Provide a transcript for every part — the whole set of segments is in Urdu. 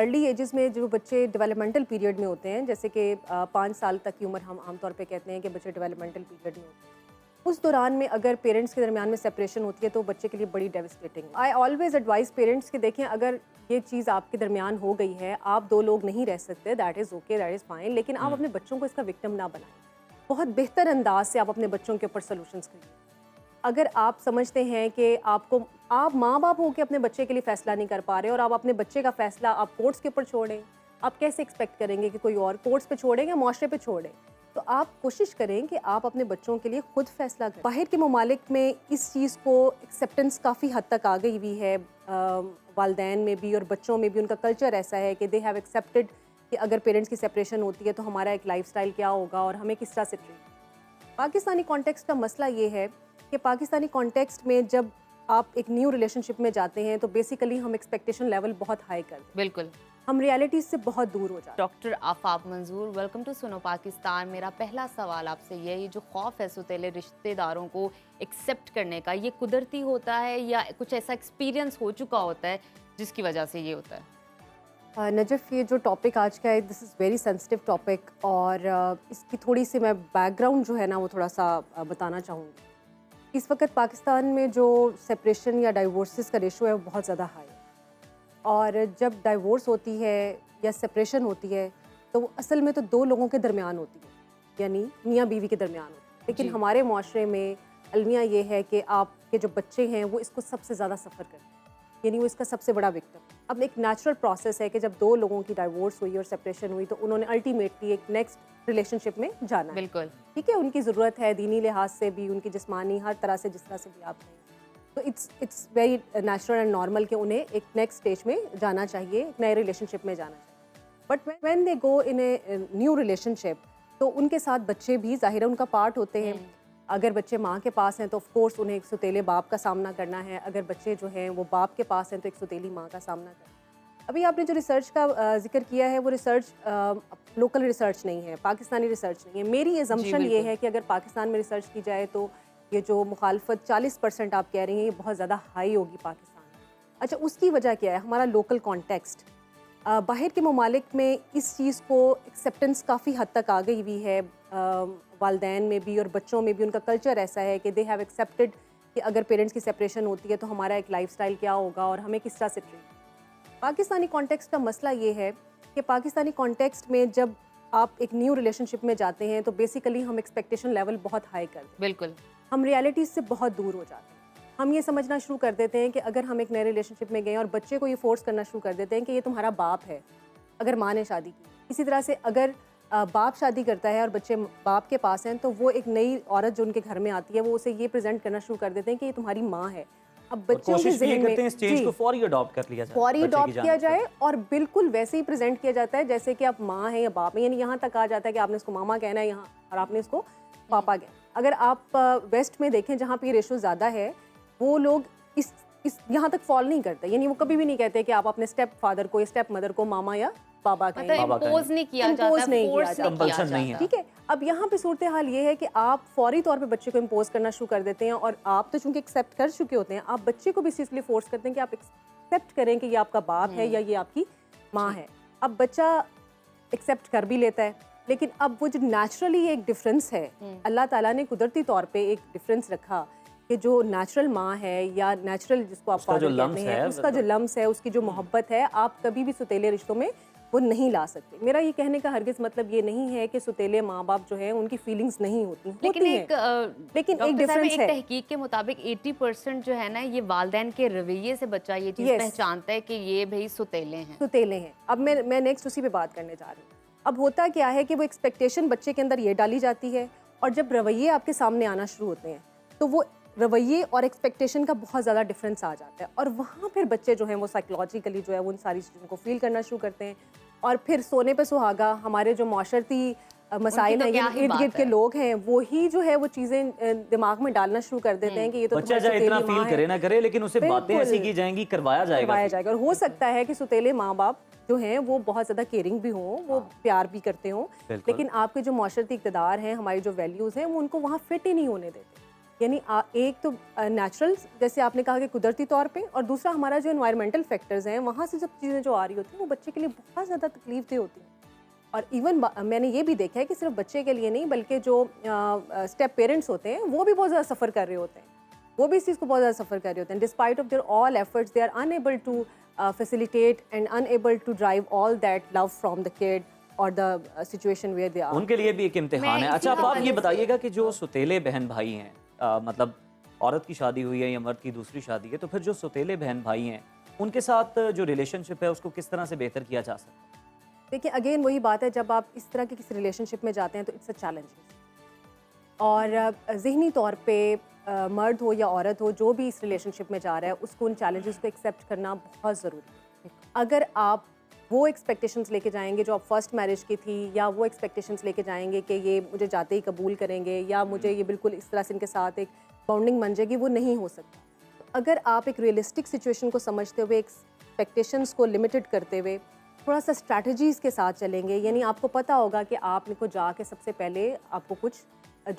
ارلی ایجز میں جو بچے ڈیولپمنٹل پیریڈ میں ہوتے ہیں، جیسے کہ 5 سال تک کی عمر ہم عام طور پہ کہتے ہیں کہ بچے ڈیولپمنٹل پیریڈ میں ہوتے ہیں، اس دوران میں اگر پیرنٹس کے درمیان میں سپریشن ہوتی ہے تو بچے کے لیے بڑی ڈیوسٹیٹنگ ہے۔ آئی آلویز ایڈوائز پیرنٹس کہ دیکھیں اگر یہ چیز آپ کے درمیان ہو گئی ہے، آپ 2 لوگ نہیں رہ سکتے، that is okay, that is fine, لیکن آپ اپنے بچوں کو اس کا وکٹم نہ بنائیں۔ بہت بہتر انداز سے آپ اپنے بچوں کے اوپر سولوشنس کریے۔ اگر آپ سمجھتے ہیں کہ آپ ماں باپ ہو کے اپنے بچے کے لیے فیصلہ نہیں کر پا رہے اور آپ اپنے بچے کا فیصلہ آپ کورٹس کے اوپر چھوڑیں، آپ کیسے ایکسپیکٹ کریں گے کہ کوئی اور کورٹس پہ چھوڑیں یا معاشرے پہ چھوڑیں؟ تو آپ کوشش کریں کہ آپ اپنے بچوں کے لیے خود فیصلہ کریں۔ باہر کے ممالک میں اس چیز کو ایکسیپٹنس کافی حد تک آ گئی ہوئی ہے، والدین میں بھی اور بچوں میں بھی ان کا کلچر ایسا ہے کہ دے ہیو ایکسیپٹڈ کہ اگر پیرنٹس کی سپریشن ہوتی ہے تو ہمارا ایک لائف سٹائل کیا ہوگا اور ہمیں کس طرح سے ٹریٹ۔ پاکستانی کانٹیکسٹ کا مسئلہ یہ ہے کہ پاکستانی کانٹیکسٹ میں جب آپ ایک نیو ریلیشن شپ میں جاتے ہیں تو بیسیکلی ہم ایکسپیکٹیشن لیول بہت ہائی کرتے ہیں، بالکل ہم ریالٹیز سے بہت دور ہو جاتے ہیں۔ Doctor Afaq Manzoor, welcome to Suno Pakistan. میرا پہلا سوال آپ سے یہ جو خوف ہے سوتیلے رشتہ داروں کو ایکسیپٹ کرنے کا، یہ قدرتی ہوتا ہے یا کچھ ایسا ایکسپیرینس ہو چکا ہوتا ہے جس کی وجہ سے یہ ہوتا ہے؟ نجف، یہ جو ٹاپک آج کا ہے دس از ویری سینسٹیو ٹاپک، اور اس کی تھوڑی سی میں بیک گراؤنڈ جو ہے نا وہ تھوڑا سا بتانا چاہوں گی۔ اس وقت پاکستان میں جو سپریشن یا ڈائیورسز کا ریشو ہے وہ بہت زیادہ ہائی ہے، اور جب ڈائیورس ہوتی ہے یا سپریشن ہوتی ہے تو وہ اصل میں تو 2 لوگوں کے درمیان ہوتی ہے، یعنی میاں بیوی کے درمیان ہوتی ہے، لیکن ہمارے معاشرے میں المیہ یہ ہے کہ آپ کے جو بچے ہیں وہ اس کو سب سے زیادہ سفر کرتے ہیں، یعنی وہ اس کا سب سے بڑا وکٹم۔ اب ایک نیچرل پروسیس ہے کہ جب 2 لوگوں کی ڈائیورس ہوئی اور سپریشن ہوئی تو انہوں نے الٹیمیٹلی ایک نیکسٹ ریلیشن شپ میں جانا ہے، بالکل ٹھیک ہے، ان کی ضرورت ہے دینی لحاظ سے بھی، ان کی جسمانی ہر طرح سے، جس طرح سے بھی آپ ہیں، تو it's very natural and normal کہ انہیں ایک نیکسٹ اسٹیج میں جانا چاہیے، ایک نئے ریلیشن شپ میں جانا چاہیے۔ But when they go in a new relationship تو ان کے ساتھ بچے بھی ظاہر ہے ان کا پارٹ ہوتے ہیں۔ اگر بچے ماں کے پاس ہیں تو آف کورس انہیں ایک سوتیلے باپ کا سامنا کرنا ہے، اگر بچے جو ہیں وہ باپ کے پاس ہیں تو ایک سوتیلی ماں کا سامنا کرنا ہے۔ ابھی آپ نے جو ریسرچ کا ذکر کیا ہے وہ ریسرچ لوکل ریسرچ نہیں ہے، پاکستانی ریسرچ نہیں ہے۔ میری ایزمپشن یہ ہے کہ اگر پاکستان میں ریسرچ کی جائے تو یہ جو مخالفت 40% آپ کہہ رہی ہیں یہ بہت زیادہ ہائی ہوگی پاکستان میں۔ اچھا، اس کی وجہ کیا ہے؟ ہمارا لوکل کانٹیکسٹ۔ باہر کے ممالک میں اس چیز کو ایکسیپٹنس کافی حد تک آ گئی ہوئی ہے، والدین میں بھی اور بچوں میں بھی ان کا کلچر ایسا ہے کہ دے ہیو ایکسیپٹڈ کہ اگر پیرنٹس کی سپریشن ہوتی ہے تو ہمارا ایک لائف سٹائل کیا ہوگا اور ہمیں کس طرح سے ٹریٹ۔ پاکستانی کانٹیکسٹ کا مسئلہ یہ ہے کہ پاکستانی کانٹیکسٹ میں جب آپ ایک نیو ریلیشن شپ میں جاتے ہیں تو بیسیکلی ہم ایکسپیکٹیشن لیول بہت ہائی کرتے ہیں، بالکل ہم ریالٹیز سے بہت دور ہو جاتے ہیں۔ ہم یہ سمجھنا شروع کر دیتے ہیں کہ اگر ہم ایک نئے ریلیشن شپ میں گئے اور بچے کو یہ فورس کرنا شروع کر دیتے ہیں کہ یہ تمہارا باپ ہے اگر ماں نے شادی کی، اسی طرح سے اگر باپ شادی کرتا ہے اور بچے باپ کے پاس ہیں تو وہ ایک نئی عورت جو ان کے گھر میں آتی ہے وہ اسے یہ پریزنٹ کرنا شروع کر دیتے ہیں کہ یہ تمہاری ماں ہے۔ اب بچوں کے ذہن میں اس چینج کو فوری اڈاپٹ کر لیا جائے، فوری اڈاپٹ کیا جائے اور بالکل ویسے ہی پریزنٹ کیا جاتا ہے جیسے کہ آپ ماں ہیں یا باپ ہیں، یعنی یہاں تک آ جاتا ہے کہ آپ نے اس کو ماما کہنا ہے یہاں اور آپ نے اس کو پاپا کہنا۔ اگر آپ ویسٹ میں دیکھیں جہاں پہ یہ ریشو زیادہ ہے، وہ لوگ اس یہاں تک فال نہیں کرتے، یعنی وہ کبھی بھی نہیں کہتے کہ آپ اپنے اسٹیپ فادر کو یا اسٹیپ مدر کو ماما یا بابا کہیں، مطلب امپوز نہیں کیا جاتا، فورس نہیں کیا جاتا، ٹھیک ہے۔ اب یہاں پہ صورتحال یہ ہے کہ آپ فوری طور پہ بچے کو امپوز کرنا شروع کر دیتے ہیں، اور آپ تو چونکہ ایکسیپٹ کر چکے ہوتے ہیں، آپ بچے کو بھی اس چیز کے لیے فورس کرتے ہیں کہ آپ ایکسیپٹ کریں کہ یہ آپ کا باپ ہے یا یہ آپ کی ماں ہے۔ اب بچہ ایکسیپٹ کر بھی لیتا ہے، لیکن اب وہ جو نیچرلی ایک ڈفرینس ہے، اللہ تعالیٰ نے قدرتی طور پہ ایک ڈفرینس رکھا کہ جو نیچرل ماں ہے یا نیچرل جس کو آپ فادر کہتے ہیں، اس کا جو لمس ہے، اس کی جو محبت ہے، آپ کبھی بھی سوتیلے رشتوں میں وہ نہیں لا سکتے۔ میرا یہ کہنے کا ہرگز مطلب یہ نہیں ہے کہ سوتیلے ماں باپ جو ہیں ان کی فیلنگز نہیں ہوتی، لیکن ایک ڈفرینس ہے۔ تحقیق کے مطابق 80% جو ہے نا یہ والدین کے رویے سے بچہ یہ چیز پہچانتا ہے کہ یہ بھائی سوتیلے ہیں، سوتیلے ہیں۔ اب میں نیکسٹ اسی پہ بات کرنے جا رہی ہوں۔ اب ہوتا کیا ہے کہ وہ ایکسپیکٹیشن بچے کے اندر یہ ڈالی جاتی ہے، اور جب رویے آپ کے سامنے آنا شروع ہوتے ہیں تو وہ رویے اور ایکسپیکٹیشن کا بہت زیادہ ڈفرینس آ جاتا ہے، اور وہاں پھر بچے جو ہیں وہ سائیکولوجیکلی جو ہے وہ ان ساری چیزوں کو فیل کرنا شروع کرتے ہیں، اور پھر سونے پہ سہاگا ہمارے جو معاشرتی مسائل ہیں، ارد گرد کے لوگ ہیں، وہی جو ہے وہ چیزیں دماغ میں ڈالنا شروع کر دیتے ہیں کہ یہ تو بچہ چاہے اتنا فیل کرے نہ کرے لیکن اسے باتیں ایسی کی جائیں گی، کروایا جائے گا، اور ہو سکتا ہے کہ سوتیلے ماں باپ جو ہیں وہ بہت زیادہ کیئرنگ بھی ہوں، وہ پیار بھی کرتے ہوں، لیکن آپ کے جو معاشرتی اقتدار ہیں، ہماری جو ویلیوز ہیں، وہ ان کو وہاں فٹ ہی نہیں ہونے دیتے۔ یعنی ایک تو نیچرل جیسے آپ نے کہا کہ قدرتی طور پہ، اور دوسرا ہمارا جو انوائرمنٹل فیکٹرز ہیں وہاں سے جب چیزیں جو آ رہی ہوتی ہیں وہ بچے کے لیے بہت زیادہ تکلیف دہ ہوتی ہیں. اور ایون میں نے یہ بھی دیکھا ہے کہ صرف بچے کے لیے نہیں بلکہ جو اسٹیپ پیرنٹس ہوتے ہیں وہ بھی بہت زیادہ سفر کر رہے ہوتے ہیں، وہ بھی اس چیز کو بہت زیادہ سفر کر رہے ہوتے ہیں. Despite of their all efforts they are unable to facilitate and unable to drive all that love from the kid or the situation where they are. ان کے لیے بھی ایک امتحان ہے. اچھا اب آپ یہ بتائیے گا کہ جو سوتیلے بہن بھائی ہیں، مطلب عورت کی شادی ہوئی ہے یا مرد کی دوسری شادی ہے، تو پھر جو سوتیلے بہن بھائی ہیں ان کے ساتھ جو ریلیشن شپ ہے اس کو کس طرح سے بہتر کیا جا سکتا ہے؟ دیکھیں اگین وہی بات ہے، جب آپ اس طرح کی کسی ریلیشن شپ میں جاتے ہیں تو اٹس اے چیلنج. اور ذہنی طور پہ مرد ہو یا عورت ہو جو بھی اس ریلیشن شپ میں جا رہا ہے اس کو ان چیلنجز کو ایکسیپٹ کرنا بہت ضروری ہے. اگر آپ وہ ایکسپیکٹیشنز لے کے جائیں گے جو آپ فرسٹ میرج کی تھی، یا وہ ایکسپیکٹیشنز لے کے جائیں گے کہ یہ مجھے جاتے ہی قبول کریں گے یا مجھے یہ بالکل اس طرح سے ان کے ساتھ ایک باؤنڈنگ بن جائے گی، وہ نہیں ہو سکتا. اگر آپ ایک ریئلسٹک سچویشن کو سمجھتے ہوئے ایکسپیکٹیشنز کو لمیٹڈ کرتے ہوئے تھوڑا سا اسٹریٹجیز کے ساتھ چلیں گے، یعنی آپ کو پتہ ہوگا کہ آپ کو جا کے سب سے پہلے آپ کو کچھ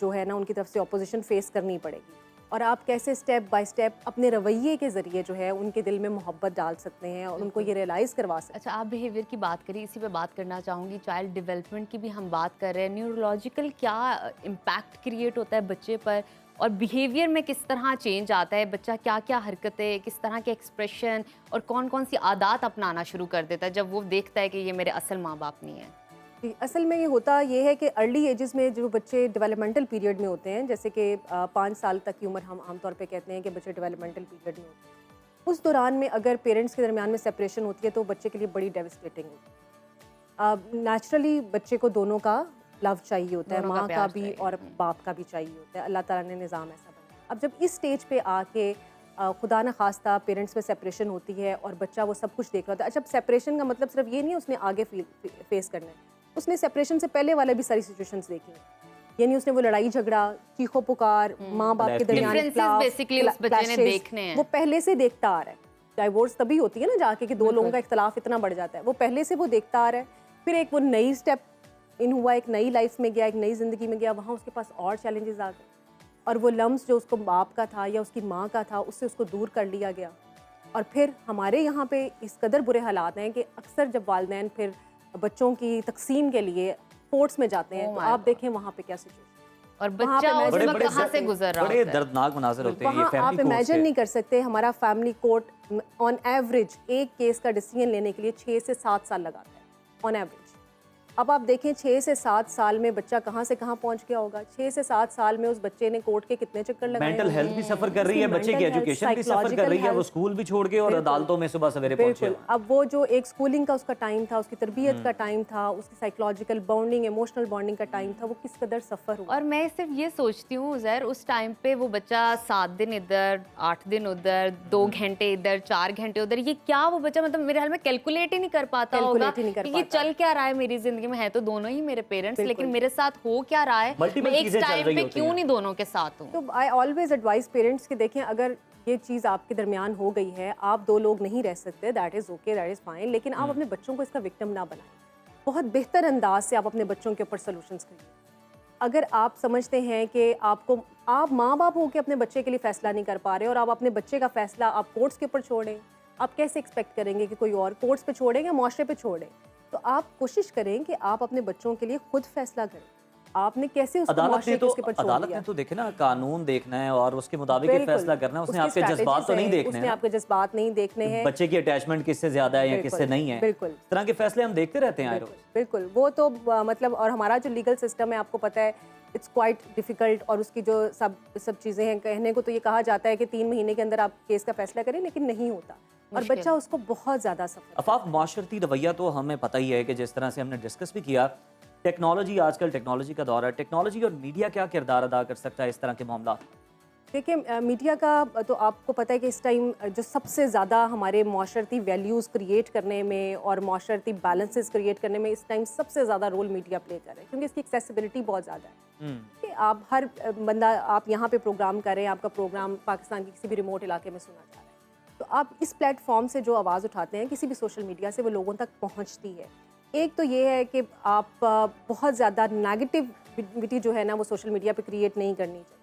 جو ہے نا ان کی طرف سے اپوزیشن فیس کرنی پڑے گی، اور آپ کیسے اسٹیپ بائی اسٹیپ اپنے رویے کے ذریعے جو ہے ان کے دل میں محبت ڈال سکتے ہیں اور ان کو یہ ریئلائز کروا سکتے ہیں. اچھا آپ بیہیویئر کی بات کری، اسی پہ بات کرنا چاہوں گی. چائلڈ ڈیولپمنٹ کی بھی ہم بات کر رہے ہیں، نیورولوجیکل کیا امپیکٹ کریٹ ہوتا ہے بچے پر، اور بیہیویئر میں کس طرح چینج آتا ہے، بچہ کیا کیا حرکتیں، کس طرح کے ایکسپریشن اور کون کون سی عادات اپنانا شروع کر دیتا ہے جب وہ دیکھتا ہے کہ یہ میرے اصل ماں باپ نہیں ہیں؟ اصل میں یہ ہوتا یہ ہے کہ ارلی ایجز میں جو بچے ڈیولپمنٹل پیریڈ میں ہوتے ہیں، جیسے کہ 5 سال تک کی عمر ہم عام طور پہ کہتے ہیں کہ بچے ڈیولپمنٹل پیریڈ میں ہوتے ہیں، اس دوران میں اگر پیرنٹس کے درمیان میں سپریشن ہوتی ہے تو بچے کے لیے بڑی ڈیوسٹیٹنگ ہوتی ہے. نیچرلی بچے کو دونوں کا لو چاہیے ہوتا ہے، ماں کا بھی اور باپ کا بھی چاہیے ہوتا ہے. اللہ تعالیٰ نے نظام ایسا بنایا. اب جب اس اسٹیج پہ آ کے خدا نخواستہ پیرنٹس میں سپریشن ہوتی ہے اور بچہ وہ سب کچھ دیکھ رہا ہوتا ہے. اچھا سپریشن کا مطلب صرف یہ نہیں ہے اس نے آگے فیس کرنا ہے، اس نے سپریشن سے پہلے والے بھی ساری سچویشنز دیکھی ہیں. یعنی اس نے وہ لڑائی جھگڑا، چیخو پکار، ماں باپ کے درمیان وہ پہلے سے دیکھتا آ رہا ہے. ڈائیورس تبھی ہوتی ہے نا جا کے کہ دو لوگوں کا اختلاف اتنا بڑھ جاتا ہے، وہ پہلے سے وہ دیکھتا آ رہا ہے. پھر ایک وہ نئی اسٹیپ ان ہوا، ایک نئی لائف میں گیا، ایک نئی زندگی میں گیا، وہاں اس کے پاس اور چیلنجز آ گئے، اور وہ لمس جو اس کو باپ کا تھا یا اس کی ماں کا تھا اس سے اس کو دور کر لیا گیا. اور پھر ہمارے یہاں پہ اس قدر برے حالات ہیں کہ اکثر جب والدین پھر بچوں کی تقسیم کے لیے کورٹس میں جاتے ہیں تو آپ دیکھیں وہاں پہ کیا سچویشن، اور بچہ اس وقت کہاں سے گزر رہا ہوتا ہے. بڑے دردناک مناظر ہوتے ہیں یہ وہاں فیملی آپ امیجن نہیں کر سکتے. ہمارا فیملی کورٹ آن ایوریج ایک کیس کا ڈیسیژن لینے کے لیے 6 سے 7 سال لگاتا ہے آن ایوریج. اب آپ دیکھیں 6 سے 7 سال میں بچہ کہاں سے کہاں پہنچ گیا ہوگا. 6 سے 7 سال میں اس بچے نے کورٹ کے کتنے چکر لگائے. مینٹل ہیلتھ بھی سفر کر رہی ہے، بچے کی ایجوکیشن بھی سفر کر رہی ہے، وہ اسکول بھی چھوڑ کے اور عدالتوں میں صبح سویرے پہنچے. اب وہ جو ایک اسکولنگ کا اس کا ٹائم تھا، اس کی تربیت کا ٹائم تھا، اس کی سائیکولوجیکل بانڈنگ، ایموشنل بانڈنگ کا ٹائم تھا، وہ کس قدر سفر ہوا. اور میں صرف یہ سوچتی ہوں زہر، اس ٹائم پہ وہ بچہ 7 دن ادھر، 8 دن ادھر، 2 گھنٹے ادھر، 4 گھنٹے ادھر، یہ کیا وہ بچہ مطلب میرے خیال میں کیلکولیٹ ہی نہیں کر پاتا ہوگا کہ یہ چل کیا رہا ہے میری زندگی میں. ہے تو دونوں ہی میرے پیرنٹس، لیکن میرے ساتھ ہو کیا رہا ہے، میں ایک ٹائم پہ کیوں نہیں دونوں کے ساتھ ہوں. تو آئی آلویز ایڈوائز پیرنٹس کہ دیکھیں اگر یہ چیز آپ کے درمیان ہو گئی ہے، آپ 2 لوگ نہیں رہ سکتے، that is okay, that is fine, لیکن آپ اپنے بچوں کو اس کا وکٹم نہ بنائیں. بہت بہتر انداز سے آپ اپنے بچوں کے اوپر سولوشنس کریے. اگر آپ سمجھتے ہیں کہ آپ ماں باپ ہو کے اپنے بچے کے لیے فیصلہ نہیں کر پا رہے اور آپ اپنے بچے کا فیصلہ آپ کورٹس کے اوپر چھوڑیں، آپ کیسے ایکسپیکٹ کریں گے کہ کوئی اور کورٹس پہ چھوڑیں یا معاشرے پہ چھوڑیں. تو آپ کوشش کریں کہ آپ اپنے بچوں کے لیے خود فیصلہ کریں. آپ نے کیسے اس کو معاشرے کے اس کے اوپر چھوڑ دیا. عدالت نے تو دیکھے نا قانون دیکھنا ہے اور اس کے مطابق ہی فیصلہ کرنا ہے. اس نے آپ کے جذبات تو نہیں دیکھنے ہیں، اس نے آپ کے جذبات نہیں دیکھنے ہیں، بچے کی اٹیچمنٹ کس سے زیادہ ہے یا کس سے نہیں ہے. بالکل اس طرح کے فیصلے ہم دیکھتے رہتے ہیں. بالکل وہ تو مطلب، اور ہمارا جو لیگل سسٹم ہے آپ کو پتہ ہے اٹس کوائٹ ڈیفیکلٹ، اور اس کی جو سب چیزیں ہیں، کہنے کو تو یہ کہا جاتا ہے کہ 3 مہینے کے اندر آپ کیس کا فیصلہ کریں، لیکن نہیں ہوتا اور بچہ اس کو بہت زیادہ سفر. آفاق، معاشرتی رویہ تو ہمیں پتہ ہی ہے کہ جس طرح سے ہم نے ڈسکس بھی کیا، ٹیکنالوجی، آج کل ٹیکنالوجی کا دور ہے، ٹیکنالوجی اور میڈیا کیا کردار ادا کر سکتا ہے اس طرح کے معاملات؟ دیکھیں میڈیا کا تو آپ کو پتہ ہے کہ اس ٹائم جو سب سے زیادہ ہمارے معاشرتی ویلیوز کریٹ کرنے میں اور معاشرتی بیلنسز کریٹ کرنے میں اس ٹائم سب سے زیادہ رول میڈیا پلے کر رہا ہے، کیونکہ اس کی ایکسیسیبلٹی بہت زیادہ ہے. کہ آپ ہر بندہ، آپ یہاں پہ پروگرام کر رہے ہیں، آپ کا پروگرام پاکستان کے کسی بھی ریموٹ علاقے میں سنا جا رہا ہے، تو آپ اس پلیٹ فارم سے جو آواز اٹھاتے ہیں کسی بھی سوشل میڈیا سے، وہ لوگوں تک پہنچتی ہے. ایک تو یہ ہے کہ آپ بہت زیادہ نیگیٹیوٹی جو ہے نا وہ سوشل میڈیا پہ کریٹ نہیں کرنی چاہیے.